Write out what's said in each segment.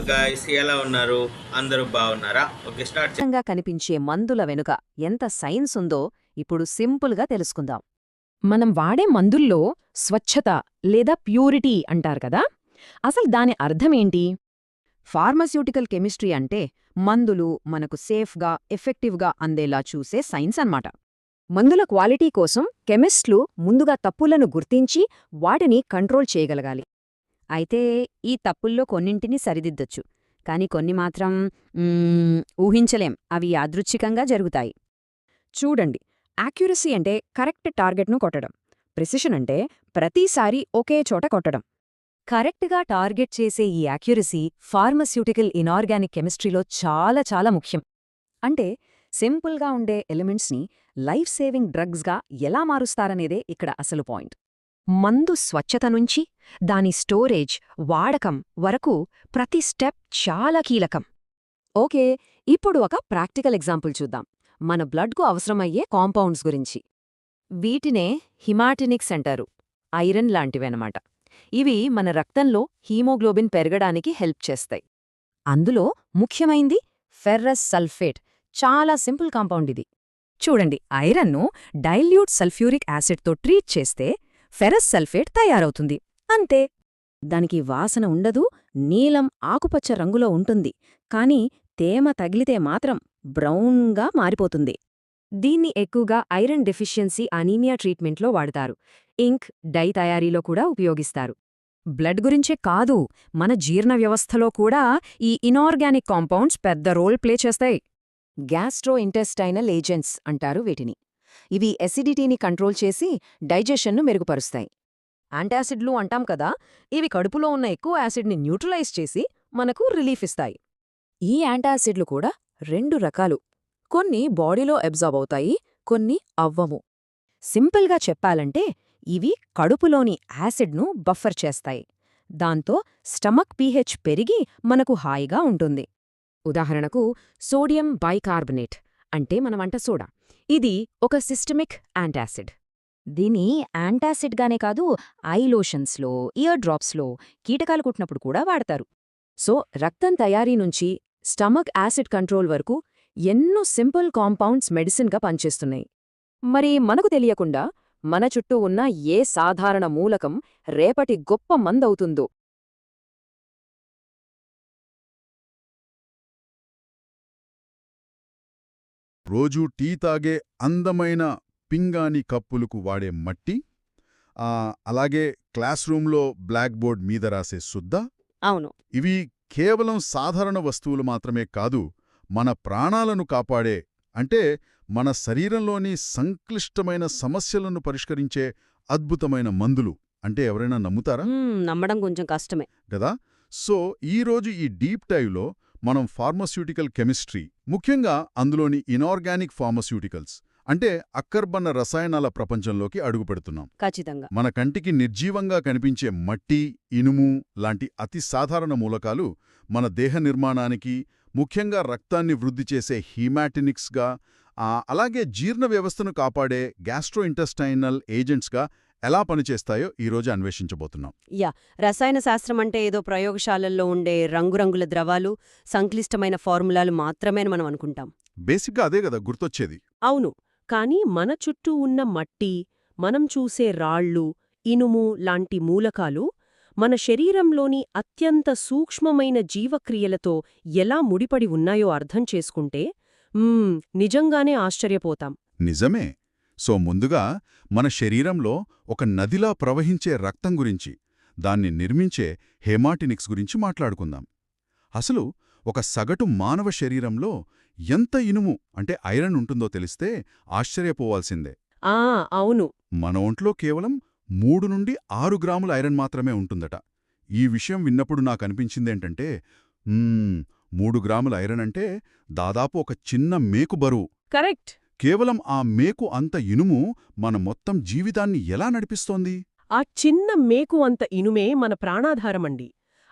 Guys, ఎలా ఉన్నారు? అందరూ బాగున్నారా? ఓకే, స్టార్ట్ గా కనిపించే మందుల వెనుక ఎంత సైన్స్ ఉందో ఇప్పుడు సింపుల్గా తెలుసుకుందాం. మనం వాడే మందుల్లో స్వచ్ఛత లేదా ప్యూరిటీ అంటారు కదా, అసలు దాని అర్థమేంటి? ఫార్మస్యూటికల్ కెమిస్ట్రీ అంటే మందులు మనకు సేఫ్గా ఎఫెక్టివ్గా అందేలా చూసే సైన్స్ అన్నమాట. మందుల క్వాలిటీ కోసం కెమిస్ట్లు ముందుగా తప్పులను గుర్తించి వాటిని కంట్రోల్ చేయగలగాలి. అయితే ఈ తప్పుల్లో కొన్నింటిని సరిదిద్దొచ్చు, కాని కొన్ని మాత్రం ఊహించలేం, అవి యాదృచ్ఛికంగా జరుగుతాయి. చూడండి, యాక్యురసీ అంటే కరెక్ట్ టార్గెట్ను కొట్టడం, ప్రిసిషన్ అంటే ప్రతిసారి ఒకే చోట కొట్టడం. కరెక్ట్గా టార్గెట్ చేసే ఈ యాక్యురసీ ఫార్మస్యూటికల్ ఇనార్గానిక్ కెమిస్ట్రీలో చాలా చాలా ముఖ్యం. అంటే సింపుల్గా ఉండే ఎలిమెంట్స్ని లైఫ్ సేవింగ్ డ్రగ్స్గా ఎలా మారుస్తారనేదే ఇక్కడ అసలు పాయింట్. మందు స్వచ్ఛత నుంచి దాని స్టోరేజ్, వాడకం వరకు ప్రతి స్టెప్ చాలా కీలకం. ఓకే, ఇప్పుడు ఒక ప్రాక్టికల్ ఎగ్జాంపుల్ చూద్దాం. మన బ్లడ్కు అవసరమయ్యే కాంపౌండ్స్ గురించి. వీటినే హిమాటినిక్స్ అంటారు, ఐరన్ లాంటివన్నమాట. ఇవి మన రక్తంలో హీమోగ్లోబిన్ పెరగడానికి హెల్ప్ చేస్తాయి. అందులో ముఖ్యమైంది ఫెర్రస్ సల్ఫేట్, చాలా సింపుల్ కాంపౌండ్ ఇది. చూడండి, ఐరన్ను డైల్యూట్ సల్ఫ్యూరిక్ యాసిడ్తో ట్రీట్ చేస్తే ఫెరస్ సల్ఫేట్ తయారవుతుంది, అంతే. దానికి వాసన ఉండదు, నీలం ఆకుపచ్చ రంగులో ఉంటుంది, కాని తేమ తగిలితే మాత్రం బ్రౌన్గా మారిపోతుంది. దీన్ని ఎక్కువగా ఐరన్ డెఫిషియన్సీ అనీమియా ట్రీట్మెంట్లో వాడతారు. ఇంక్, డై తయారీలో కూడా ఉపయోగిస్తారు. బ్లడ్ గురించే కాదు, మన జీర్ణ వ్యవస్థలో కూడా ఈ ఇనార్గానిక్ కాంపౌండ్స్ పెద్ద రోల్ ప్లే చేస్తాయి. గ్యాస్ట్రోఇంటెస్టైనల్ ఏజెంట్స్ అంటారు వీటిని. ఇవి ఎసిడిటీని కంట్రోల్ చేసి డైజెషన్ను మెరుగుపరుస్తాయి. యాంటాసిడ్లు అంటాం కదా, ఇవి కడుపులో ఉన్న ఎక్కువ యాసిడ్ని న్యూట్రలైజ్ చేసి మనకు రిలీఫ్ ఇస్తాయి. ఈ యాంటాసిడ్లు కూడా రెండు రకాలు, కొన్ని బాడీలో అబ్జార్బ్ అవుతాయి, కొన్ని అవ్వము. సింపుల్గా చెప్పాలంటే ఇవి కడుపులోని యాసిడ్ను బఫర్ చేస్తాయి. దాంతో స్టమక్ పీహెచ్ పెరిగి మనకు హాయిగా ఉంటుంది. ఉదాహరణకు సోడియం బైకార్బనేట్ అంటే మన వంట సోడా. ఇది ఒక సిస్టమిక్ యాంటాసిడ్. దీని యాంటాసిడ్గానే కాదు, ఐ లోషన్స్లో, ఇయర్ డ్రాప్స్లో, కీటకాలు కుట్టినప్పుడు కూడా వాడతారు. సో రక్తం తయారీ నుంచి స్టమక్ యాసిడ్ కంట్రోల్ వరకు ఎన్నో సింపుల్ కాంపౌండ్స్ మెడిసిన్గా పనిచేస్తున్నాయి. మరి మనకు తెలియకుండా మన చుట్టూ ఉన్న ఏ సాధారణ మూలకం రేపటి గొప్ప మందవుతుందో. రోజూ టీ తాగే అందమైన పింగాణి కప్పులకు వాడే మట్టి, అలాగే క్లాస్ రూంలో బ్లాక్ బోర్డ్ మీద రాసే సుద్ద, అవును, ఇవి కేవలం సాధారణ వస్తువులు మాత్రమే కాదు, మన ప్రాణాలను కాపాడే, అంటే మన శరీరంలోని సంక్లిష్టమైన సమస్యలను పరిష్కరించే అద్భుతమైన మందులు. అంటే ఎవరైనా నమ్ముతారా? నమ్మడం కొంచెం కష్టమే గదా. సో ఈరోజు ఈ డీప్ డైవ్లో మనం ఫార్మస్యూటికల్ కెమిస్ట్రీ, ముఖ్యంగా అందులోని ఇనార్గానిక్ ఫార్మస్యూటికల్స్ అంటే అక్కర్బన్న రసాయనాల ప్రపంచంలోకి అడుగుపెడుతున్నాం. ఖచ్చితంగా. మన కంటికి నిర్జీవంగా కనిపించే మట్టి, ఇనుము లాంటి అతి సాధారణ మూలకాలు మన దేహ నిర్మాణానికి, ముఖ్యంగా రక్తాన్ని వృద్ధి చేసే హీమాటినిక్స్గా, అలాగే జీర్ణ వ్యవస్థను కాపాడే గ్యాస్ట్రోఇంటెస్టైనల్ ఏజెంట్స్గా ఎలా పనిచేస్తాయో ఈరోజు అన్వేషించబోతున్నాం. రసాయన శాస్త్రం అంటే ఏదో ప్రయోగశాలల్లో ఉండే రంగురంగుల ద్రవాలు, సంక్లిష్టమైన ఫార్ములాలు మాత్రమే మనం అనుకుంటాం. బేసిక్గా అదే కదా గుర్తొచ్చేది. అవును, కానీ మన చుట్టూ ఉన్న మట్టి, మనం చూసే రాళ్ళు, ఇనుము లాంటి మూలకాలు మన శరీరంలోని అత్యంత సూక్ష్మమైన జీవక్రియలతో ఎలా ముడిపడి ఉన్నాయో అర్థం చేసుకుంటే నిజంగానే ఆశ్చర్యపోతాం. నిజమే. సో ముందుగా మన శరీరంలో ఒక నదిలా ప్రవహించే రక్తం గురించి, దాన్ని నిర్మించే హెమాటినిక్స్ గురించి మాట్లాడుకుందాం. అసలు ఒక సగటు మానవ శరీరంలో ఎంత ఇనుము అంటే ఐరన్ ఉంటుందో తెలిస్తే ఆశ్చర్యపోవాల్సిందే. అవును, మన ఒంట్లో కేవలం 3 నుండి 6 గ్రాముల ఐరన్ మాత్రమే ఉంటుందట. ఈ విషయం విన్నప్పుడు నాకనిపించిందేంటంటే 3 గ్రాముల ఐరన్ అంటే దాదాపు ఒక చిన్న మేకు బరువు. కరెక్ట్. కేవలం ఆ మేకు అంత ఇనుము మన మొత్తం జీవితాన్ని ఎలా నడిపిస్తోంది? ఆ చిన్న మేకు అంత ఇనుమే మన ప్రాణాధారమండి.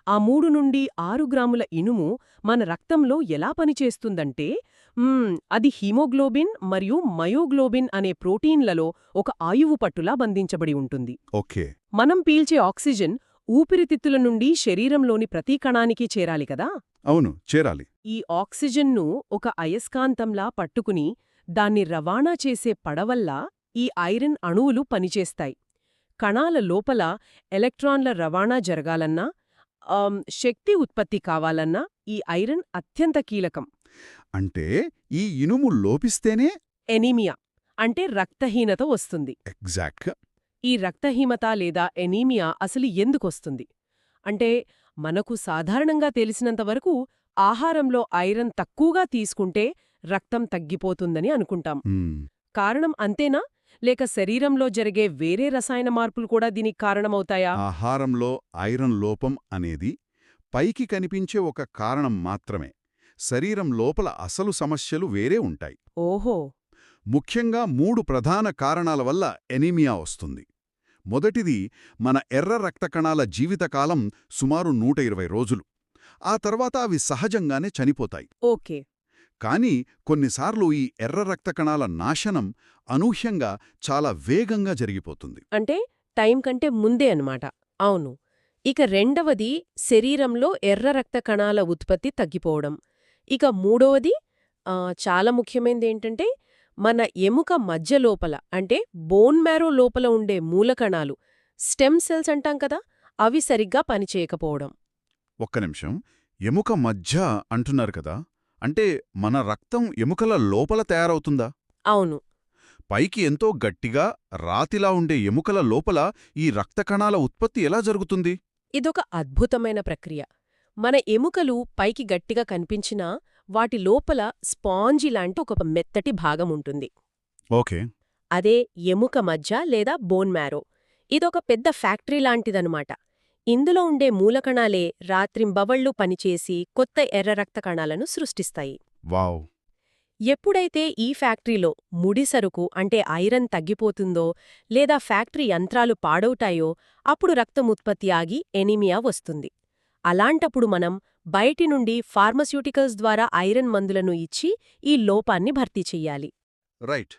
ఆ 3 నుండి 6 గ్రాముల ఇనుము మన రక్తంలో ఎలా పనిచేస్తుందంటే, అది హీమోగ్లోబిన్ మరియు మయోగ్లోబిన్ అనే ప్రోటీన్లలో ఒక ఆయువు పట్టులా బంధించబడి ఉంటుంది. ఓకే. మనం పీల్చే ఆక్సిజన్ ఊపిరితిత్తుల నుండి శరీరంలోని ప్రతి కణానికి చేరాలి కదా. అవును, చేరాలి. ఈ ఆక్సిజన్ను ఒక అయస్కాంతంలా పట్టుకుని దాన్ని రవాణా చేసే పడవల్లా ఈ ఐరన్ అణువులు పనిచేస్తాయి. కణాల లోపల ఎలక్ట్రాన్ల రవాణా జరగాలన్నా, శక్తి ఉత్పత్తి కావాలన్నా ఈ ఐరన్ అత్యంత కీలకం. అంటే ఈ ఇనుము లోపిస్తేనే ఎనీమియా అంటే రక్తహీనత వస్తుంది. ఎగ్జాక్ట్గా. ఈ రక్తహీనత లేదా ఎనీమియా అసలు ఎందుకొస్తుంది అంటే, మనకు సాధారణంగా తెలిసినంతవరకు ఆహారంలో ఐరన్ తక్కువగా తీసుకుంటే రక్తం తగ్గిపోతుందని అనుకుంటాం. కారణం అంతేనా, లేక శరీరంలో జరిగే వేరే రసాయన మార్పులు కూడా దీనికి కారణమవుతాయా? ఆహారంలో ఐరన్ లోపం అనేది పైకి కనిపించే ఒక కారణం మాత్రమే. శరీరం లోపల అసలు సమస్యలు వేరే ఉంటాయి. ఓహో. ముఖ్యంగా 3 ప్రధాన కారణాల వల్ల ఎనీమియా వస్తుంది. మొదటిది, మన ఎర్ర రక్తకణాల జీవితకాలం సుమారు 120 రోజులు. ఆ తర్వాత అవి సహజంగానే చనిపోతాయి. ఓకే. కానీ కొన్నిసార్లు ఈ ఎర్ర రక్తకణాల నాశనం అనూహ్యంగా చాలా వేగంగా జరిగిపోతుంది. అంటే టైం కంటే ముందే అన్నమాట. అవును. ఇక రెండవది, శరీరంలో ఎర్ర రక్త కణాల ఉత్పత్తి తగ్గిపోవడం. ఇక మూడవది, చాలా ముఖ్యమైనదేంటంటే, మన ఎముక మధ్య లోపల అంటే బోన్ మ్యారో లోపల ఉండే మూలకణాలు, స్టెమ్ సెల్స్ అంటాం కదా, అవి సరిగ్గా పనిచేయకపోవడం. ఒక్క నిమిషం, ఎముక మధ్య అంటున్నారు కదా, అంటే మన రక్తం ఎముకల లోపల తయారవుతుందా? అవును. పైకి ఎంతో గట్టిగా రాతిలా ఉండే ఎముకల లోపల ఈ రక్తకణాల ఉత్పత్తి ఎలా జరుగుతుంది? ఇదొక అద్భుతమైన ప్రక్రియ. మన ఎముకలు పైకి గట్టిగా కనిపించినా వాటి లోపల స్పాంజి లాంటి ఒక మెత్తటి భాగముంటుంది. ఓకే. అదే ఎముక మధ్య లేదా బోన్ మ్యారో. ఇదొక పెద్ద ఫ్యాక్టరీ లాంటిదనుమాట. ఇందులో ఉండే మూలకణాలే రాత్రింబవళ్లు పనిచేసి కొత్త ఎర్ర రక్త కణాలను సృష్టిస్తాయి. వావ్. ఎప్పుడైతే ఈ ఫ్యాక్టరీలో ముడిసరుకు అంటే ఐరన్ తగ్గిపోతుందో లేదా ఫ్యాక్టరీ యంత్రాలు పాడవుతాయో అప్పుడు రక్తం ఉత్పత్తి ఆగి ఎనీమియా వస్తుంది. అలాంటప్పుడు మనం బయటి నుండి ఫార్మస్యూటికల్స్ ద్వారా ఐరన్ మందులను ఇచ్చి ఈ లోపాన్ని భర్తీ చెయ్యాలి. రైట్.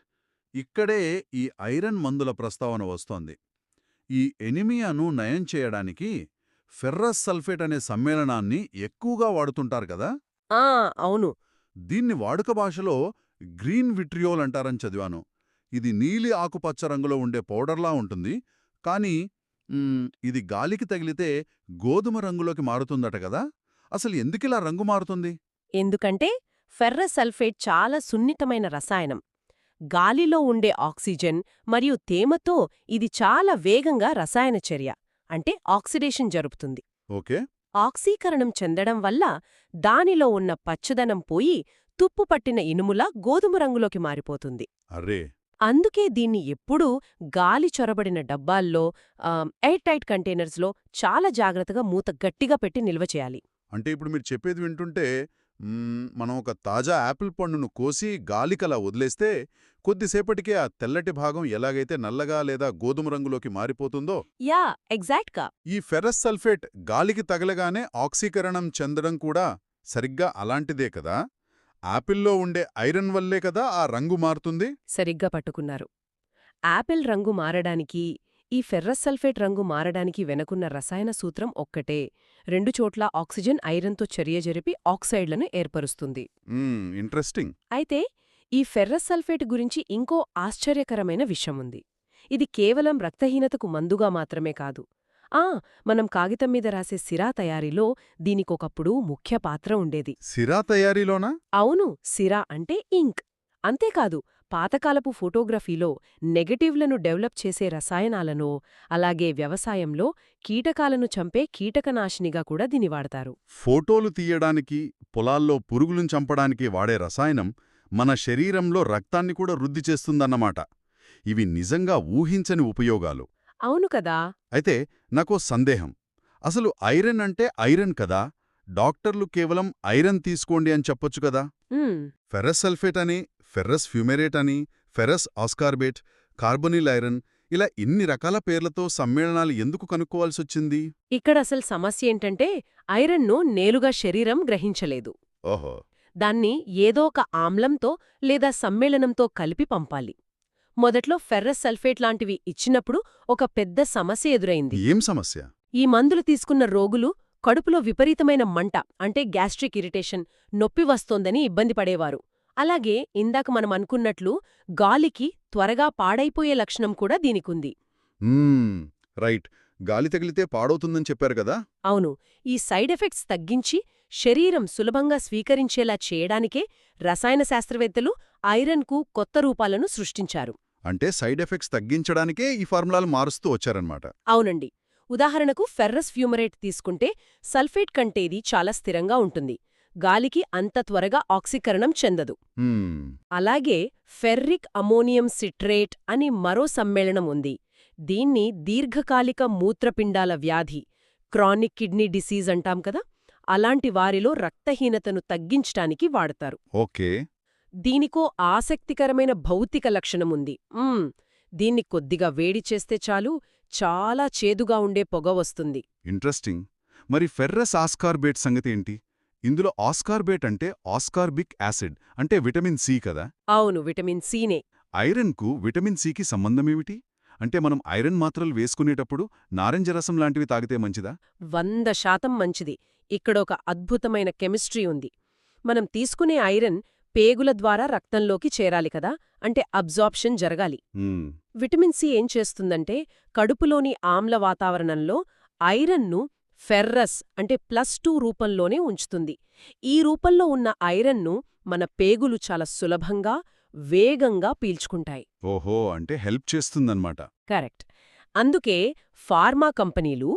ఇక్కడే ఈ ఐరన్ మందుల ప్రస్తావన వస్తోంది. ఈ ఎనిమియాను నయం చేయడానికి ఫెర్రస్ సల్ఫేట్ అనే సమ్మేళనాన్ని ఎక్కువగా వాడుతుంటారు కదా? అవును. దీన్ని వాడుక భాషలో గ్రీన్ విట్రియోల్ అంటారని చదివాను. ఇది నీలి ఆకుపచ్చ రంగులో ఉండే పౌడర్లా ఉంటుంది, కానీ ఇది గాలికి తగిలితే గోధుమ రంగులోకి మారుతుందట కదా? అసలు ఎందుకిలా రంగు మారుతుంది? ఎందుకంటే ఫెర్రస్ సల్ఫేట్ చాలా సున్నితమైన రసాయనం. గాలిలో ఉండే ఆక్సిజన్ మరియు తేమతో ఇది చాలా వేగంగా రసాయన చర్య అంటే ఆక్సిడేషన్ జరుపుతుంది. ఓకే. ఆక్సీకరణం చెందడం వల్ల దానిలో ఉన్న పచ్చదనం పోయి తుప్పుపట్టిన ఇనుములా గోధుమ రంగులోకి మారిపోతుంది. అరే. అందుకే దీన్ని ఎప్పుడూ గాలి చొరబడిన డబ్బాల్లో, ఎయిర్ టైట్ కంటైనర్స్లో చాలా జాగ్రత్తగా మూత గట్టిగా పెట్టి నిల్వ చేయాలి. అంటే ఇప్పుడు మీరు చెప్పేది వింటుంటే మనం ఒక తాజా యాపిల్ పండును కోసి గాలికలా వదిలేస్తే కొద్దిసేపటికే ఆ తెల్లటి భాగం ఎలాగైతే నల్లగా లేదా గోధుమ రంగులోకి మారిపోతుందో, యా, ఎగ్జాక్ట్గా. ఈ ఫెర్రస్ సల్ఫేట్ గాలికి తగలగానే ఆక్సీకరణం చెందడం కూడా సరిగ్గా అలాంటిదే కదా? యాపిల్లో ఉండే ఐరన్ వల్లే కదా ఆ రంగు మారుతుంది? సరిగ్గా పట్టుకున్నారు. యాపిల్ రంగు మారడానికి, ఈ ఫెర్రస్ సల్ఫేట్ రంగు మారడానికి వెనకున్న రసాయన సూత్రం ఒక్కటే. 2 చోట్ల ఆక్సిజన్ ఐరన్తో చర్య జరిపి ఆక్సైడ్లను ఏర్పరుస్తుంది. ఇంట్రెస్టింగ్. అయితే ఈ ఫెర్రస్ సల్ఫేట్ గురించి ఇంకో ఆశ్చర్యకరమైన విషయముంది. ఇది కేవలం రక్తహీనతకు మందుగా మాత్రమే కాదు. మనం కాగితం మీద రాసే సిరా తయారీలో దీనికొకప్పుడు ముఖ్య పాత్ర ఉండేది. సిరా తయారీలోనా? అవును, సిరా అంటే ఇంక్. అంతేకాదు, పాతకాలపు ఫోటోగ్రఫీలో నెగటివ్లను డెవలప్ చేసే రసాయనాలను, అలాగే వ్యవసాయంలో కీటకాలను చంపే కీటకనాశినిగా కూడా దీని వాడతారు. ఫోటోలు తీయడానికి, పొలాల్లో పురుగులను చంపడానికి వాడే రసాయనం మన శరీరంలో రక్తాన్ని కూడా వృద్ధి చేస్తుందన్నమాట. ఇవి నిజంగా ఊహించని ఉపయోగాలు. అవును కదా. అయితే నాకో సందేహం. అసలు ఐరన్ అంటే ఐరన్ కదా? డాక్టర్లు కేవలం ఐరన్ తీసుకోండి అని చెప్పొచ్చు కదా? ఫెర్రస్ సల్ఫేట్ అని, ఫెర్రస్ ఫ్యూమెరేట్ అని, ఫెర్రస్ ఆస్కార్బేట్, కార్బొనిల్ ఐరన్, ఇలా ఇన్ని రకాల పేర్లతో సమ్మేళనాలు ఎందుకు కనుక్కోవాల్సొచ్చింది? ఇక్కడ అసలు సమస్య ఏంటంటే ఐరన్ను నేరుగా శరీరం గ్రహించలేదు. ఓహో. దాన్ని ఏదో ఒక ఆమ్లంతో లేదా సమ్మేళనంతో కలిపి పంపాలి. మొదట్లో ఫెర్రస్ సల్ఫేట్ లాంటివి ఇచ్చినప్పుడు ఒక పెద్ద సమస్య ఎదురైంది. ఏం సమస్య? ఈ మందులు తీసుకున్న రోగులు కడుపులో విపరీతమైన మంట అంటే గ్యాస్ట్రిక్ ఇరిటేషన్, నొప్పి వస్తోందని ఇబ్బంది పడేవారు. అలాగే ఇందాక మనం అనుకున్నట్లు గాలికి త్వరగా పాడైపోయే లక్షణం కూడా దీనికుంది. రైట్. గాలి తగిలితే పాడవుతుందని చెప్పారు కదా. అవును, ఈ సైడ్ ఎఫెక్ట్స్ తగ్గించి శరీరం సులభంగా స్వీకరించేలా చేయడానికే రసాయన శాస్త్రవేత్తలు ఐరన్కు కొత్త రూపాలను సృష్టించారు. అంటే సైడ్ ఎఫెక్ట్స్ తగ్గించడానికే ఈ ఫార్ములాలు మారుస్తూ వచ్చారన్నమాట. అవునండి. ఉదాహరణకు ఫెర్రస్ ఫ్యూమరేట్ తీసుకుంటే సల్ఫేట్ కంటే ఇది చాలా స్థిరంగా ఉంటుంది. గాలికి అంత త్వరగా ఆక్సీకరణం చెందదు. అలాగే ఫెర్రిక్ అమోనియం సిట్రేట్ అని మరో సమ్మేళనం ఉంది. దీన్ని దీర్ఘకాలిక మూత్రపిండాల వ్యాధి, క్రానిక్ కిడ్నీ డిసీజ్ అంటాం కదా, అలాంటి వారిలో రక్తహీనతను తగ్గించటానికి వాడతారు. ఓకే. దీనికో ఆసక్తికరమైన భౌతిక లక్షణముంది. దీన్ని కొద్దిగా వేడి చేస్తే చాలు చాలా చేదుగా ఉండే పొగ వస్తుంది. ఇంట్రెస్టింగ్. మరి ఫెర్రస్ ఆస్కార్బేట్ సంగతి ఏంటి? ఇందులో ఆస్కార్బేట్ అంటే ఆస్కార్బిక్ యాసిడ్ అంటే విటమిన్ సి కదా. అవును, విటమిన్ సినే. ఐరన్కు విటమిన్ సికి సంబంధమేమిటి? అంటే మనం ఐరన్ మాత్రలు వేసుకునేటప్పుడు నారింజ రసం లాంటివి తాగితే మంచిదా? 100% మంచిది. ఇక్కడొక అద్భుతమైన కెమిస్ట్రీ ఉంది. మనం తీసుకునే ఐరన్ పేగుల ద్వారా రక్తంలోకి చేరాలి కదా, అంటే అబ్జార్ప్షన్ జరగాలి. విటమిన్ సి ఏం చేస్తుందంటే కడుపులోని ఆమ్ల వాతావరణంలో ఐరన్ను ఫెర్రస్ అంటే +2 రూపంలోనే ఉంచుతుంది. ఈ రూపంలో ఉన్న ఐరన్ను మన పేగులు చాలా సులభంగా, వేగంగా పీల్చుకుంటాయి. ఓహో, అంటే హెల్ప్ చేస్తుందన్నమాట. కరెక్ట్. అందుకే ఫార్మా కంపెనీలు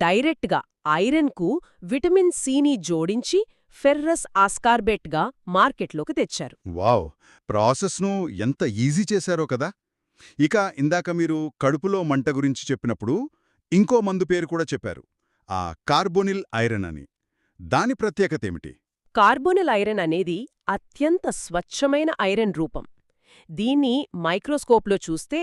డైరెక్ట్గా ఐరన్కు విటమిన్ సిని జోడించి ఫెర్రస్ ఆస్కార్బేట్గా మార్కెట్లోకి తెచ్చారు. వావ్, ప్రాసెస్ను ఎంత ఈజీ చేశారో కదా. ఇక ఇందాక మీరు కడుపులో మంట గురించి చెప్పినప్పుడు ఇంకో మందు పేరు కూడా చెప్పారు, ఆ కార్బోనిల్ ఐరన్ అని. దాని ప్రత్యేకతేమిటి? కార్బోనిల్ ఐరన్ అనేది అత్యంత స్వచ్ఛమైన ఐరన్ రూపం. దీన్ని మైక్రోస్కోప్లో చూస్తే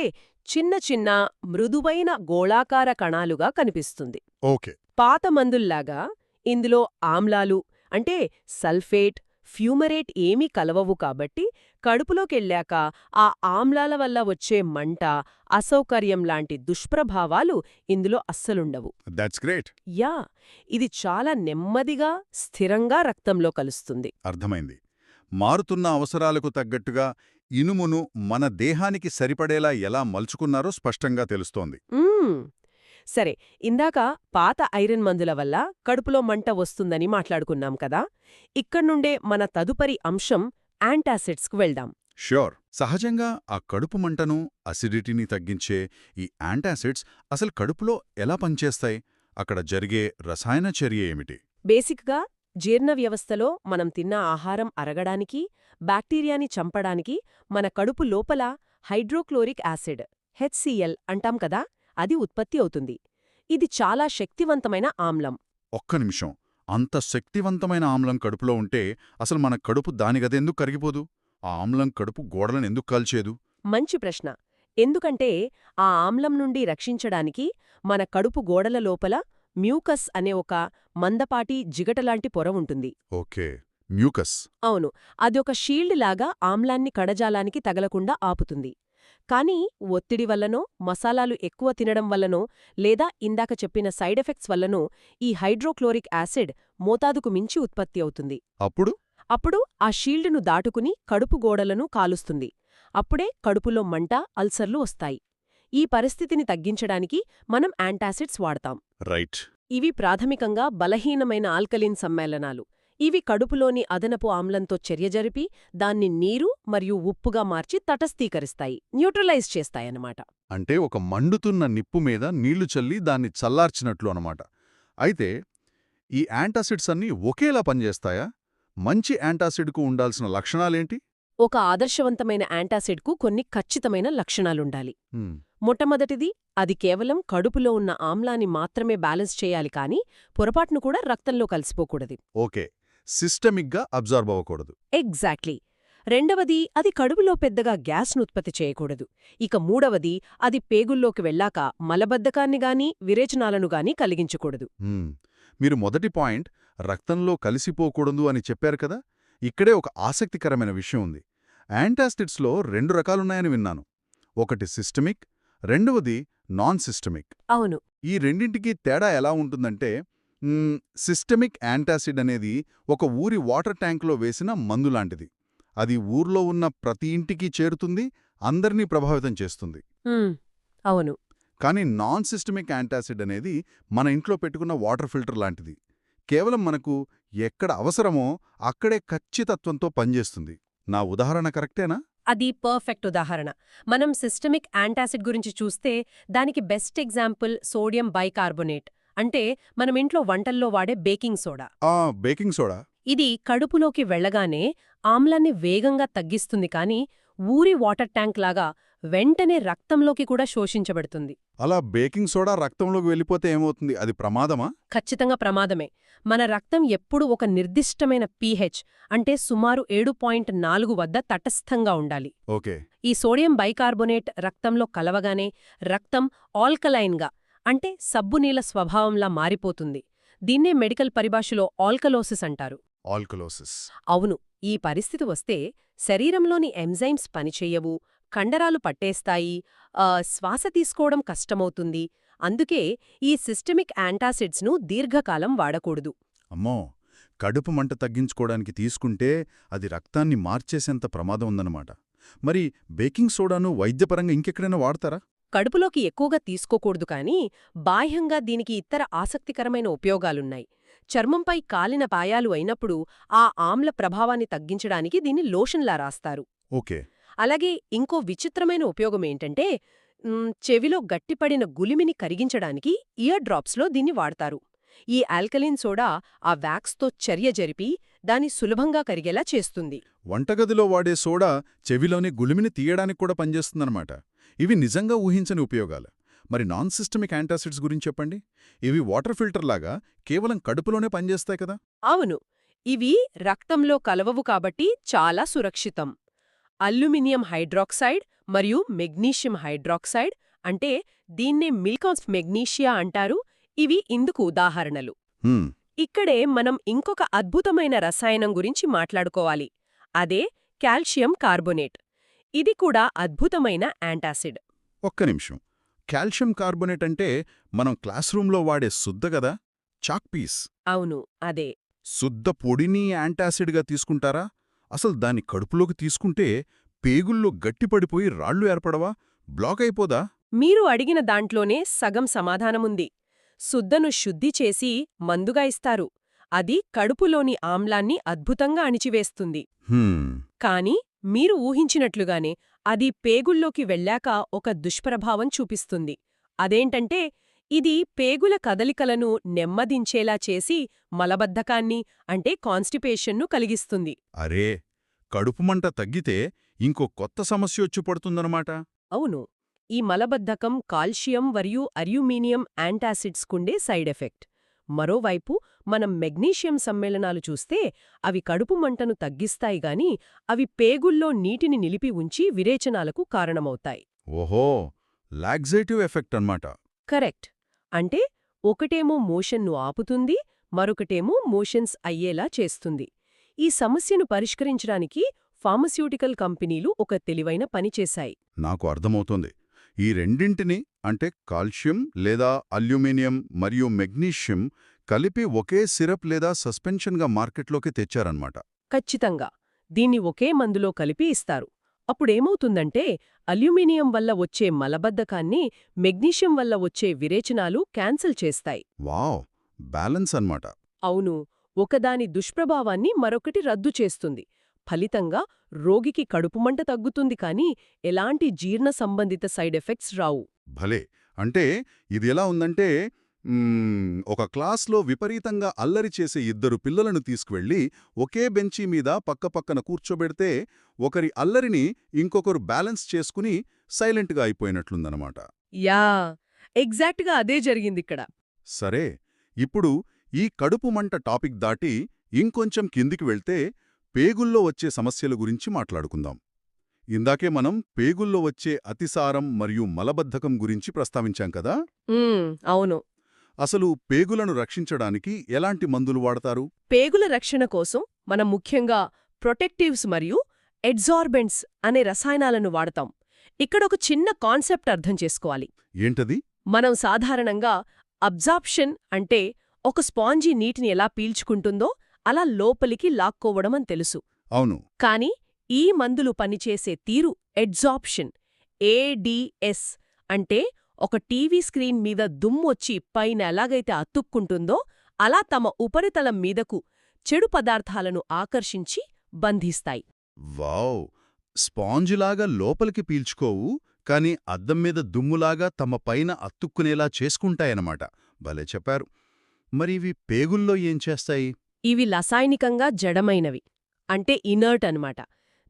చిన్న చిన్న మృదువైన గోళాకార కణాలుగా కనిపిస్తుంది. ఓకే. పాత మందుల్లాగా ఇందులో ఆమ్లాలు అంటే సల్ఫేట్, ఫ్యూమరేట్ ఏమీ కలవవు కాబట్టి కడుపులోకెళ్ళాక ఆ ఆమ్లాల వల్ల వచ్చే మంట, అసౌకర్యం లాంటి దుష్ప్రభావాలు ఇందులో అస్సలుండవు. That's great. యా, ఇది చాలా నెమ్మదిగా, స్థిరంగా రక్తంలో కలుస్తుంది. అర్థమైంది. మారుతున్న అవసరాలకు తగ్గట్టుగా ఇనుమును మన దేహానికి సరిపడేలా ఎలా మలుచుకున్నారో స్పష్టంగా తెలుస్తోంది. సరే, ఇందాక పాత ఐరన్ మందుల వల్ల కడుపులో మంట వస్తుందని మాట్లాడుకున్నాం కదా. ఇక్కడ్నుండే మన తదుపరి అంశం యాంటాసిడ్స్కు వెళ్దాం. ష్యూర్. సహజంగా ఆ కడుపు మంటను, అసిడిటీని తగ్గించే ఈ యాంటాసిడ్స్ అసలు కడుపులో ఎలా పనిచేస్తాయి? అక్కడ జరిగే రసాయన చర్య ఏమిటి? బేసిక్గా జీర్ణ వ్యవస్థలో మనం తిన్న ఆహారం అరగడానికి, బ్యాక్టీరియాని చంపడానికి మన కడుపు లోపల హైడ్రోక్లోరిక్ యాసిడ్ HCl అంటాం కదా, అది ఉత్పత్తి అవుతుంది. ఇది చాలా శక్తివంతమైన ఆమ్లం. ఒక్క నిమిషం. అంత శక్తివంతమైన ఆమ్లం కడుపులో ఉంటే అసలు మన కడుపు దానిగదెందుకు కరిగిపోదు? ఆ ఆమ్లం కడుపు గోడలను ఎందుకు కాల్చేదు? మంచి ప్రశ్న. ఎందుకంటే ఆ ఆమ్లం నుండి రక్షించడానికి మన కడుపు గోడల లోపల మ్యూకస్ అనే ఒక మందపాటి జిగటలాంటి పొర ఉంటుంది. Okay, mucus. అవును, అదొక షీల్డ్ లాగా ఆమ్లాన్ని కణజాలానికి తగలకుండా ఆపుతుంది. కానీ ఒత్తిడి వల్లనో, మసాలాలు ఎక్కువ తినడం వల్లనో, లేదా ఇందాక చెప్పిన సైడ్ ఎఫెక్ట్స్ వల్లనో ఈ హైడ్రోక్లోరిక్ యాసిడ్ మోతాదుకు మించి ఉత్పత్తి అవుతుంది. అప్పుడు ఆ షీల్డ్ను దాటుకుని కడుపు గోడలను కాలుస్తుంది. అప్పుడే కడుపులో మంట, అల్సర్లు వస్తాయి. ఈ పరిస్థితిని తగ్గించడానికి మనం యాంటాసిడ్స్ వాడతాం. రైట్. ఇవి ప్రాథమికంగా బలహీనమైన ఆల్కలీన్ సమ్మేళనాలు. ఇవి కడుపులోని అదనపు ఆమ్లంతో చర్య జరిపి దాన్ని నీరు మరియు ఉప్పుగా మార్చి తటస్థీకరిస్తాయి, న్యూట్రలైజ్ చేస్తాయన్నమాట. అంటే ఒక మండుతున్న నిప్పు మీద నీళ్లు చల్లి దాన్ని చల్లార్చినట్లు అనమాట. అయితే ఈ యాంటాసిడ్స్ అన్నీ ఒకేలా పనిచేస్తాయా? మంచి యాంటాసిడ్కు ఉండాల్సిన లక్షణాలేంటి? ఒక ఆదర్శవంతమైన యాంటాసిడ్కు కొన్ని ఖచ్చితమైన లక్షణాలుండాలి. మొట్టమొదటిది, అది కేవలం కడుపులో ఉన్న ఆమ్లాన్ని మాత్రమే బ్యాలెన్స్ చేయాలి కానీ పొరపాటును కూడా రక్తంలో కలిసిపోకూడదు. ఓకే, సిస్టమిక్గా అబ్జార్బ్ అవ్వకూడదు. ఎగ్జాక్ట్లీ. రెండవది, అది కడుపులో పెద్దగా గ్యాస్ను ఉత్పత్తి చేయకూడదు. ఇక మూడవది, అది పేగుల్లోకి వెళ్ళాక మలబద్ధకాన్నిగానీ విరేచనాలనుగానీ కలిగించకూడదు. మీరు మొదటి పాయింట్ రక్తంలో కలిసిపోకూడదు అని చెప్పారు కదా. ఇక్కడే ఒక ఆసక్తికరమైన విషయం ఉంది. యాంటాసిడ్స్లో 2 రకాలున్నాయని విన్నాను. ఒకటి సిస్టమిక్, రెండవది నాన్ సిస్టమిక్. అవును, ఈ రెండింటికి తేడా ఎలా ఉంటుందంటే సిస్టమిక్ యాంటాసిడ్ అనేది ఒక ఊరి వాటర్ ట్యాంక్లో వేసిన మందులాంటిది. అది ఊర్లో ఉన్న ప్రతి ఇంటికి చేరుతుంది, అందర్నీ ప్రభావితం చేస్తుంది. అవును. కానీ నాన్ సిస్టమిక్ యాంటాసిడ్ అనేది మన ఇంట్లో పెట్టుకున్న వాటర్ ఫిల్టర్ లాంటిది. కేవలం మనకు ఎక్కడ అవసరమో అక్కడే ఖచ్చితత్వంతో పనిచేస్తుంది. నా ఉదాహరణ కరెక్టేనా? అది పర్ఫెక్ట్ ఉదాహరణ. మనం సిస్టమిక్ యాంటాసిడ్ గురించి చూస్తే దానికి బెస్ట్ ఎగ్జాంపుల్ సోడియం బైకార్బోనేట్, అంటే మనం ఇంట్లో వంటల్లో వాడే బేకింగ్ సోడా. Baking soda. ఇది కడుపులోకి వెళ్లగానే ఆమ్లాన్ని వేగంగా తగ్గిస్తుంది, కానీ ఊరి వాటర్ ట్యాంక్ లాగా వెంటనే రక్తంలోకి కూడా శోషించబడుతుంది. అలా బేకింగ్ సోడా రక్తంలోకి వెళ్ళిపోతే ఏమవుతుంది? అది ప్రమాదమా? ఖచ్చితంగా ప్రమాదమే. మన రక్తం ఎప్పుడూ ఒక నిర్దిష్టమైన pH, అంటే సుమారు 7.4 వద్ద తటస్థంగా ఉండాలి. ఓకే. ఈ సోడియం బైకార్బోనేట్ రక్తంలో కలవగానే రక్తం ఆల్కలైన్గా, అంటే సబ్బునీల స్వభావంలా మారిపోతుంది. దీన్నే మెడికల్ పరిభాషలో ఆల్కలోసిస్ అంటారు. ఆల్కలోసిస్. అవును. ఈ పరిస్థితి వస్తే శరీరంలోని ఎంజైమ్స్ పనిచెయ్యవు, కండరాలు పట్టేస్తాయి, శ్వాస తీసుకోవడం కష్టమవుతుంది. అందుకే ఈ సిస్టమిక్ యాంటాసిడ్స్ను దీర్ఘకాలం వాడకూడదు. అమ్మో, కడుపు మంట తగ్గించుకోవడానికి తీసుకుంటే అది రక్తాన్ని మార్చేసేంత ప్రమాదం ఉందన్నమాట. మరి బేకింగ్ సోడాను వైద్యపరంగా ఇంకెక్కడైనా వాడతారా? కడుపులోకి ఎక్కువగా తీసుకోకూడదు, కానీ బాహ్యంగా దీనికి ఇతర ఆసక్తికరమైన ఉపయోగాలున్నాయి. చర్మంపై కాలిన పాయాలు అయినప్పుడు ఆ ఆమ్ల ప్రభావాన్ని తగ్గించడానికి దీన్ని లోషన్లా రాస్తారు. ఓకే. అలాగే ఇంకో విచిత్రమైన ఉపయోగమేంటంటే చెవిలో గట్టిపడిన గులిమిని కరిగించడానికి ఇయర్ డ్రాప్స్లో దీన్ని వాడతారు. ఈ ఆల్కలిన్ సోడా ఆ వ్యాక్స్తో చర్య జరిపి దాన్ని సులభంగా కరిగేలా చేస్తుంది. వంటగదిలో వాడే సోడా చెవిలోని గులిమిని తీయడానికి కూడా పనిచేస్తుందన్నమాట. ఇవి నిజంగా ఊహించని ఉపయోగాలు. మరి నాన్ సిస్టమిక్ యాంటాసిడ్స్ గురించి చెప్పండి. ఇవి వాటర్ ఫిల్టర్ లాగా కేవలం కడుపులోనే పనిచేస్తాయి కదా? అవును. ఇవి రక్తంలో కలవవు కాబట్టి చాలా సురక్షితం. అల్యూమినియం హైడ్రాక్సైడ్ మరియు మెగ్నీషియం హైడ్రాక్సైడ్, అంటే దీన్నే మిల్క్ ఆఫ్ మెగ్నీషియా అంటారు, ఇవి ఇందుకు ఉదాహరణలు. ఇక్కడే మనం ఇంకొక అద్భుతమైన రసాయనం గురించి మాట్లాడుకోవాలి. అదే కాల్షియం కార్బోనేట్. ఇది కూడా అద్భుతమైన యాంటాసిడ్. ఒక్క నిమిషం. కాల్షియం కార్బోనేట్ అంటే మనం క్లాస్ రూంలో వాడే శుద్ధ గదా, చాక్ పీస్? అవును, అదే. శుద్ధ పొడిని యాంటాసిడ్గా తీసుకుంటారా? అసలు దాన్ని కడుపులోకి తీసుకుంటే పేగుల్లో గట్టిపడిపోయి రాళ్లు ఏర్పడవా? బ్లాక్ అయిపోదా? మీరు అడిగిన దాంట్లోనే సగం సమాధానముంది. శుద్ధను శుద్ధి చేసి మందుగా ఇస్తారు. అది కడుపులోని ఆమ్లాన్ని అద్భుతంగా అణిచివేస్తుంది. కాని మీరు ఊహించినట్లుగానే అది పేగుల్లోకి వెళ్ళాక ఒక దుష్ప్రభావం చూపిస్తుంది. అదేంటంటే ఇది పేగుల కదలికలను నెమ్మదించేలా చేసి మలబద్ధకాన్ని, అంటే కాన్స్టిపేషన్ను కలిగిస్తుంది. అరే, కడుపుమంట తగ్గితే ఇంకో కొత్త సమస్యొచ్చి పడుతుందన్నమాట. అవును. ఈ మలబద్ధకం కాల్షియం మరియు అల్యూమినియం యాంటాసిడ్స్కుండే సైడ్ ఎఫెక్ట్. మరోవైపు మనం మెగ్నీషియం సమ్మేళనాలు చూస్తే అవి కడుపు మంటను తగ్గిస్తాయి గాని అవి పేగుల్లో నీటిని నిలిపి ఉంచి విరేచనాలకు కారణమవుతాయి. ఓహో, లాగ్జేటివ్ ఎఫెక్ట్ అన్నమాట. కరెక్ట్. అంటే ఒకటేమో మోషన్ను ఆపుతుంది, మరొకటేమో మోషన్స్ అయ్యేలా చేస్తుంది. ఈ సమస్యను పరిష్కరించడానికి ఫార్మస్యూటికల్ కంపెనీలు ఒక తెలివైన పని చేశాయి. నాకు అర్థమవుతోంది. ఈ రెండింటిని, అంటే కాల్షియం లేదా అల్యూమినియం మరియు మెగ్నీషియం కలిపి ఒకే సిరప్ లేదా సస్పెన్షన్గా మార్కెట్లోకి తెచ్చారన్నమాట. ఖచ్చితంగా. దీన్ని ఒకే మందులో కలిపి ఇస్తారు. అప్పుడేమవుతుందంటే అల్యూమినియం వల్ల వచ్చే మలబద్ధకాన్ని మెగ్నీషియం వల్ల వచ్చే విరేచనాలు క్యాన్సిల్ చేస్తాయి. వావ్, బ్యాలెన్స్ అన్నమాట. అవును. ఒకదాని దుష్ప్రభావాన్ని మరొకటి రద్దు చేస్తుంది. ఫలితంగా రోగికి కడుపుమంట తగ్గుతుంది, కానీ ఎలాంటి జీర్ణ సంబంధిత సైడ్ ఎఫెక్ట్స్ రావు. భలే. అంటే ఇది ఎలా ఉందంటే, ఒక క్లాస్లో విపరీతంగా అల్లరి చేసే ఇద్దరు పిల్లలను తీసుకువెళ్ళి ఒకే బెంచీ మీద పక్కపక్కన కూర్చోబెడితే ఒకరి అల్లరిని ఇంకొకరు బ్యాలెన్స్ చేసుకుని సైలెంట్గా అయిపోయినట్లుందనమాట. యా, ఎగ్జాక్ట్గా అదే జరిగిందిక్కడ. సరే, ఇప్పుడు ఈ కడుపు మంట టాపిక్ దాటి ఇంకొంచెం కిందికి వెళ్తే పేగుల్లో వచ్చే సమస్యల గురించి మాట్లాడుకుందాం. ఇందాకే మనం పేగుల్లో వచ్చే అతిసారం మరియు మలబద్ధకం గురించి ప్రస్తావించాం కదా? అవును. అసలు పేగులను రక్షించడానికి ఎలాంటి మందులు వాడతారు? పేగుల రక్షణ కోసం మనం ముఖ్యంగా ప్రొటెక్టివ్స్ మరియు ఎడ్జార్బెంట్స్ అనే రసాయనాలను వాడతాం. ఇక్కడొక చిన్న కాన్సెప్ట్ అర్థం చేసుకోవాలి. ఏంటది? మనం సాధారణంగా అబ్జార్ప్షన్ అంటే ఒక స్పాంజీ నీటిని ఎలా పీల్చుకుంటుందో అలా లోపలికి లాక్కోవడమని తెలుసు. అవును. కాని ఈ మందులు పనిచేసే తీరు ఎడ్జార్ప్షన్, ఏడిఎస్ అంటే ఒక టీవీ స్క్రీన్ మీద దుమ్మొచ్చి పైన ఎలాగైతే అతుక్కుంటుందో అలా తమ ఉపరితలం మీదకు చెడు పదార్థాలను ఆకర్షించి బంధిస్తాయి. వావ్! స్పాంజులాగా లోపలికి పీల్చుకోవు, కాని అద్దం మీద దుమ్ములాగా తమ పైన అతుక్కునేలా చేసుకుంటాయనమాట. భలే చెప్పారు. మరి ఇవి పేగుల్లో ఏం చేస్తాయి? ఇవి రసాయనికంగా జడమైనవి, అంటే ఇనర్ట్ అన్నమాట.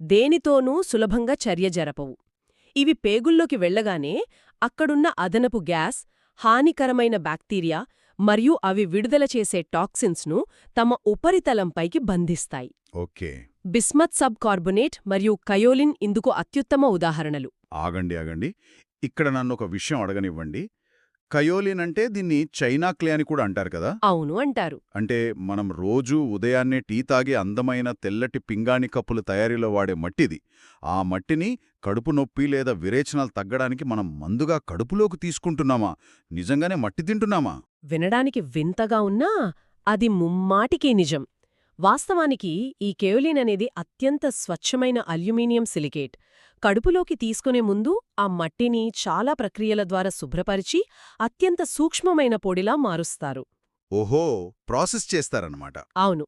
దేనితోనూ సులభంగా చర్య జరపవు. ఇవి పేగుల్లోకి వెళ్లగానే అక్కడున్న అదనపు గ్యాస్, హానికరమైన బ్యాక్టీరియా మరియు అవి విడుదల చేసే టాక్సిన్స్ను తమ ఉపరితలంపైకి బంధిస్తాయి. ఓకే. బిస్మత్ సబ్ కార్బొనేట్ మరియు కయోలిన్ ఇందుకు అత్యుత్తమ ఉదాహరణలు. ఆగండి. ఇక్కడ నన్నొక విషయం అడగనివ్వండి. కయోలిన్ అంటే దీన్ని చైనా క్లే అని కూడా అంటారు కదా? అవును అంటారు. అంటే మనం రోజూ ఉదయాన్నే టీ తాగే అందమైన తెల్లటి పింగాణి కప్పుల తయారీలో వాడే మట్టిది. ఆ మట్టిని కడుపు నొప్పి లేదా విరేచనాలు తగ్గడానికి మనం మందుగా కడుపులోకి తీసుకుంటున్నామా? నిజంగానే మట్టి తింటున్నామా? వినడానికి వింతగా ఉన్నా అది ముమ్మాటికీ నిజం. వాస్తవానికి ఈ కెయోలిన్ అనేది అత్యంత స్వచ్ఛమైన అల్యూమినియం సిలికేట్. కడుపులోకి తీసుకునే ముందు ఆ మట్టిని చాలా ప్రక్రియల ద్వారా శుభ్రపరిచి అత్యంత సూక్ష్మమైన పొడిలా మారుస్తారు. ఓహో, ప్రాసెస్ చేస్తారన్నమాట. అవును.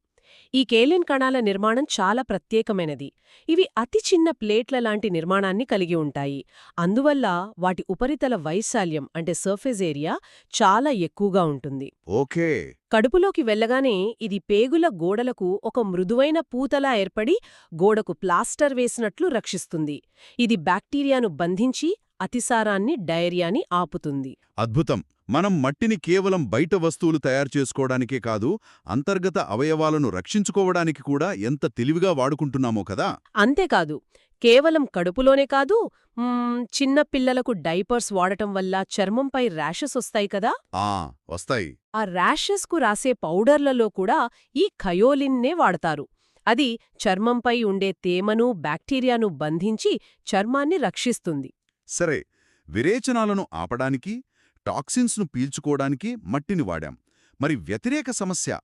ఈ కెయోలిన్ కణాల నిర్మాణం చాలా ప్రత్యేకమైనది. ఇవి అతి చిన్న ప్లేట్ల లాంటి నిర్మాణాన్ని కలిగి ఉంటాయి. అందువల్ల వాటి ఉపరితల వైశాల్యం అంటే సర్ఫేస్ ఏరియా చాలా ఎక్కువగా ఉంటుంది. ఓకే. కడుపులోకి వెళ్లగానే ఇది పేగుల గోడలకు ఒక మృదువైన పూతలా ఏర్పడి గోడకు ప్లాస్టర్ వేసినట్లు రక్షిస్తుంది. ఇది బ్యాక్టీరియాను బంధించి అతిసారాన్ని, డయేరియాని ఆపుతుంది. అద్భుతం. మనం మట్టిని కేవలం బయట వస్తువులు తయారు చేసుకోవడానికే కాదు, అంతర్గత అవయవాలను రక్షించుకోవడానికి కూడా ఎంత తెలివిగా వాడుకుంటున్నామో కదా. అంతేకాదు, కేవలం కడుపులోనే కాదు, చిన్న పిల్లలకు డైపర్స్ వాడటం వల్ల చర్మంపై ర్యాషెస్ వస్తాయి కదా. వస్తాయి. ఆ ర్యాషెస్కు రాసే పౌడర్లలో కూడా ఈ కయోలిన్నే వాడతారు. అది చర్మంపై ఉండే తేమను, బ్యాక్టీరియాను బంధించి చర్మాన్ని రక్షిస్తుంది. సరే, విరేచనాలను ఆపడానికి, టాక్సిన్స్ను పీల్చుకోవడానికి మట్టిని వాడాం. మరి వ్యతిరేక సమస్య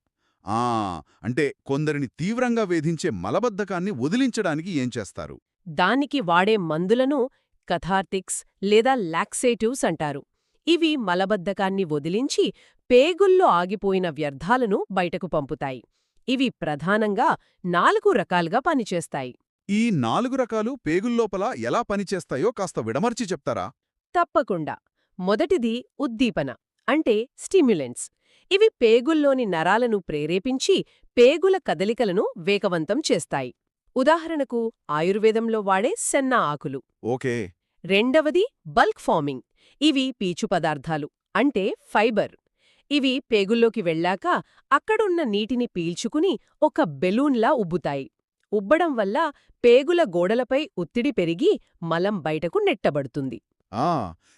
అంటే కొందరిని తీవ్రంగా వేధించే మలబద్ధకాన్ని వదిలించడానికి ఏం చేస్తారు? దానికి వాడే మందులను కథార్టిక్స్ లేదా లాక్సేటివ్స్ అంటారు. ఇవి మలబద్ధకాన్ని వదిలించి పేగుల్లో ఆగిపోయిన వ్యర్థాలను బయటకు పంపుతాయి. ఇవి ప్రధానంగా 4 రకాలుగా పనిచేస్తాయి. ఈ 4 రకాలు పేగుల్లోపల ఎలా పనిచేస్తాయో కాస్త విడమర్చి చెప్తారా? తప్పకుండా. మొదటిది ఉద్దీపన అంటే స్టిమ్యులెంట్స్. ఇవి పేగుల్లోని నరాలను ప్రేరేపించి పేగుల కదలికలను వేగవంతం చేస్తాయి. ఉదాహరణకు ఆయుర్వేదంలో వాడే సెన్నా ఆకులు. ఓకే. రెండవది బల్క్ ఫార్మింగ్. ఇవి పీచు పదార్థాలు అంటే ఫైబర్. ఇవి పేగుల్లోకి వెళ్ళాక అక్కడున్న నీటిని పీల్చుకుని ఒక బెలూన్లా ఉబ్బుతాయి. ఉబ్బడం వల్ల పేగుల గోడలపై ఒత్తిడి పెరిగి మలం బయటకు నెట్టబడుతుంది.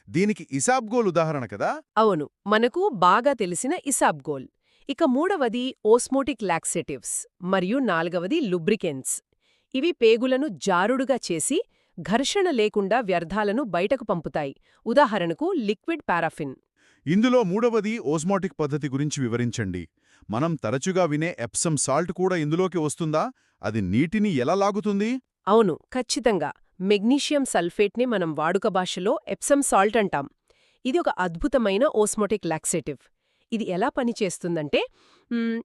దీనికి ఇసాబ్గోల్ ఉదాహరణ కదా? అవును, మనకు బాగా తెలిసిన ఇసాబ్గోల్. ఇక మూడవది ఓస్మోటిక్ లాక్సేటివ్స్ మరియు నాలుగవది లుబ్రికెంట్స్. ఇవి పేగులను జారుడుగా చేసి ఘర్షణ లేకుండా వ్యర్థాలను బయటకు పంపుతాయి. ఉదాహరణకు లిక్విడ్ పారాఫిన్. ఇందులో మూడవది ఓస్మోటిక్ పద్ధతి గురించి వివరించండి. మనం తరచుగా వినే ఎప్సమ్ సాల్ట్ కూడా ఇందులోకి వస్తుందా? అది నీటిని ఎలా లాగుతుంది? అవును, ఖచ్చితంగా. మెగ్నీషియం సల్ఫేట్ని మనం వాడుక భాషలో ఎప్సమ్ సాల్ట్ అంటాం. ఇది ఒక అద్భుతమైన ఓస్మోటిక్ లాక్సేటివ్. ఇది ఎలా పనిచేస్తుందంటే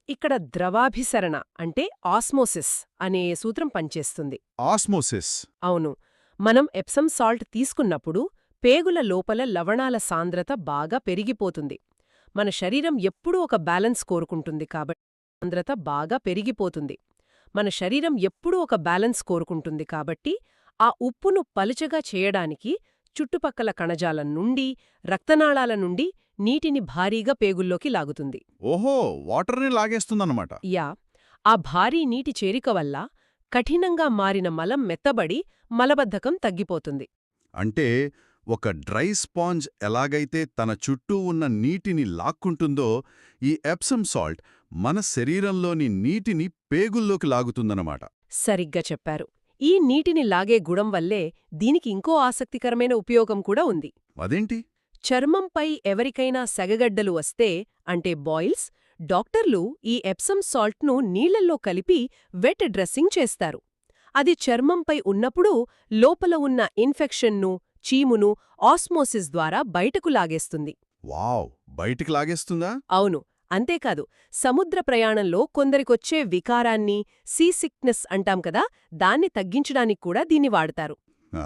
ఇక్కడ ద్రవాభిసరణ అంటే ఆస్మోసిస్ అనే సూత్రం పనిచేస్తుంది. ఆస్మోసిస్? అవును. మనం ఎప్సమ్ సాల్ట్ తీసుకున్నప్పుడు పేగుల లోపల లవణాల సాంద్రత బాగా పెరిగిపోతుంది. మన శరీరం ఎప్పుడూ ఒక బ్యాలెన్స్ కోరుకుంటుంది కాబట్టి సాంద్రత బాగా పెరిగిపోతుంది. ఆ ఉప్పును పలుచగా చేయడానికి చుట్టుపక్కల కణజాలం నుండి, రక్తనాళాల నుండి నీటిని భారీగా పేగుల్లోకి లాగుతుంది. ఓహో, వాటర్ని లాగేస్తుందన్నమాట. ఆ భారీ నీటి చేరిక వల్ల కఠినంగా మారిన మలం మెత్తబడి మలబద్ధకం తగ్గిపోతుంది. అంటే ఒక డ్రై స్పాంజ్ ఎలాగైతే తన చుట్టూ ఉన్న నీటిని లాక్కుంటుందో, ఈ ఎప్సమ్ సాల్ట్ మన శరీరంలోని నీటిని పేగుల్లోకి లాగుతుందన్నమాట. సరిగ్గా చెప్పారు. ఈ నీటిని లాగే గుణం వల్లే దీనికి ఇంకో ఆసక్తికరమైన ఉపయోగం కూడా ఉంది. అదేంటి? చర్మంపై ఎవరికైనా సెగగడ్డలు వస్తే అంటే బాయిల్స్, డాక్టర్లు ఈ ఎప్సమ్ సాల్ట్ను నీళ్లల్లో కలిపి వెట్ డ్రెస్సింగ్ చేస్తారు. అది చర్మంపై ఉన్నప్పుడు లోపల ఉన్న ఇన్ఫెక్షన్ను, చీమును ఆస్మోసిస్ ద్వారా బయటకు లాగేస్తుంది. వావ్, బయటికి లాగేస్తుందా? అవును. అంతేకాదు, సముద్ర ప్రయాణంలో కొందరికొచ్చే వికారాన్ని, సీ సిక్నెస్ అంటాం కదా, దాన్ని తగ్గించడానికి కూడా దీన్ని వాడతారు.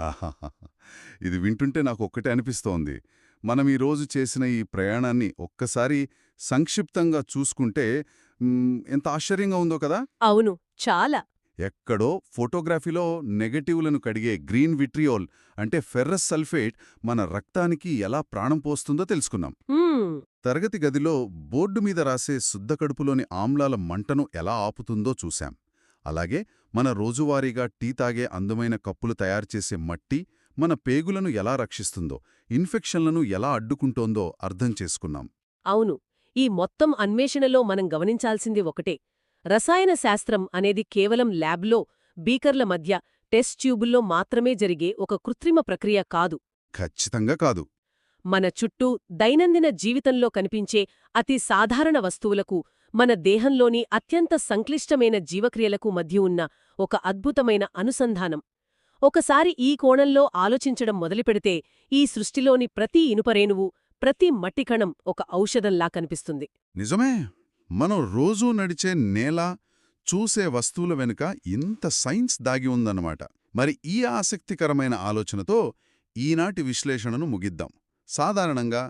ఆహాహా. ఇది వింటుంటే నాకు ఒక్కటే అనిపిస్తోంది. మనం ఈరోజు చేసిన ఈ ప్రయాణాన్ని ఒక్కసారి సంక్షిప్తంగా చూసుకుంటే ఎంత ఆశ్చర్యంగా ఉందో కదా. అవును, చాలా. ఎక్కడో ఫోటోగ్రఫీలో నెగటివ్లను కడిగే గ్రీన్ విట్రియోల్ అంటే ఫెర్రస్ సల్ఫేట్ మన రక్తానికి ఎలా ప్రాణం పోస్తుందో తెలుసుకున్నాం. హ్మ్, తరగతి గదిలో బోర్డు మీద రాసే శుద్ధకడుపులోని ఆమ్లాల మంటను ఎలా ఆపుతుందో చూశాం. అలాగే మన రోజువారీగా టీ తాగే అందమైన కప్పులు తయారుచేసే మట్టి మన పేగులను ఎలా రక్షిస్తుందో, ఇన్ఫెక్షన్లను ఎలా అడ్డుకుంటోందో అర్థం చేసుకున్నాం. అవును. ఈ మొత్తం అన్వేషణలో మనం గమనించాల్సింది ఒకటే. రసాయన శాస్త్రం అనేది కేవలం ల్యాబ్లో, బీకర్ల మధ్య, టెస్ట్ ట్యూబుల్లో మాత్రమే జరిగే ఒక కృత్రిమ ప్రక్రియ కాదు. ఖచ్చితంగా కాదు. మన చుట్టూ దైనందిన జీవితంలో కనిపించే అతి సాధారణ వస్తువులకు, మన దేహంలోని అత్యంత సంక్లిష్టమైన జీవక్రియలకు మధ్య ఉన్న ఒక అద్భుతమైన అనుసంధానం. ఒకసారి ఈ కోణంలో ఆలోచించడం మొదలుపెడితే ఈ సృష్టిలోని ప్రతి ఇనుపరేణువు, ప్రతి మట్టికణం ఒక ఔషధంలా కనిపిస్తుంది. నిజమే. మనం రోజూ నడిచే నేల, చూసే వస్తువుల వెనుక ఇంత సైన్స్ దాగి ఉందన్నమాట. మరి ఈ ఆసక్తికరమైన ఆలోచనతో ఈనాటి విశ్లేషణను ముగిద్దాం. సాధారణంగా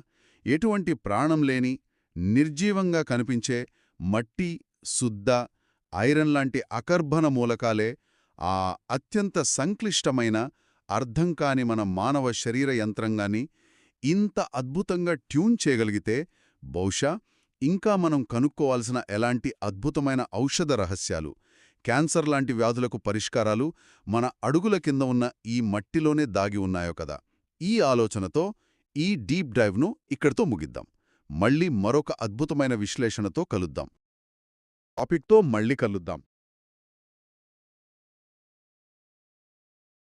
ఎటువంటి ప్రాణం లేని, నిర్జీవంగా కనిపించే మట్టి, శుద్ధ, ఐరన్ లాంటి అకర్బన మూలకాలే ఆ అత్యంత సంక్లిష్టమైన, అర్థం కాని మన మానవ శరీర యంత్రాంగాన్ని ఇంత అద్భుతంగా ట్యూన్ చేయగలిగితే బహుశా ఇంకా మనం కనుక్కోవాల్సిన ఎలాంటి అద్భుతమైన ఔషధ రహస్యాలు, క్యాన్సర్ లాంటి వ్యాధులకు పరిష్కారాలు మన అడుగుల కింద ఉన్న ఈ మట్టిలోనే దాగి ఉన్నాయో కదా. ఈ ఆలోచనతో ఈ డీప్ డైవ్ను ఇక్కడితో ముగిద్దాం. మళ్ళీ మరొక అద్భుతమైన విశ్లేషణతో కలుద్దాం. టాపిక్తో మళ్ళీ కలుద్దాం.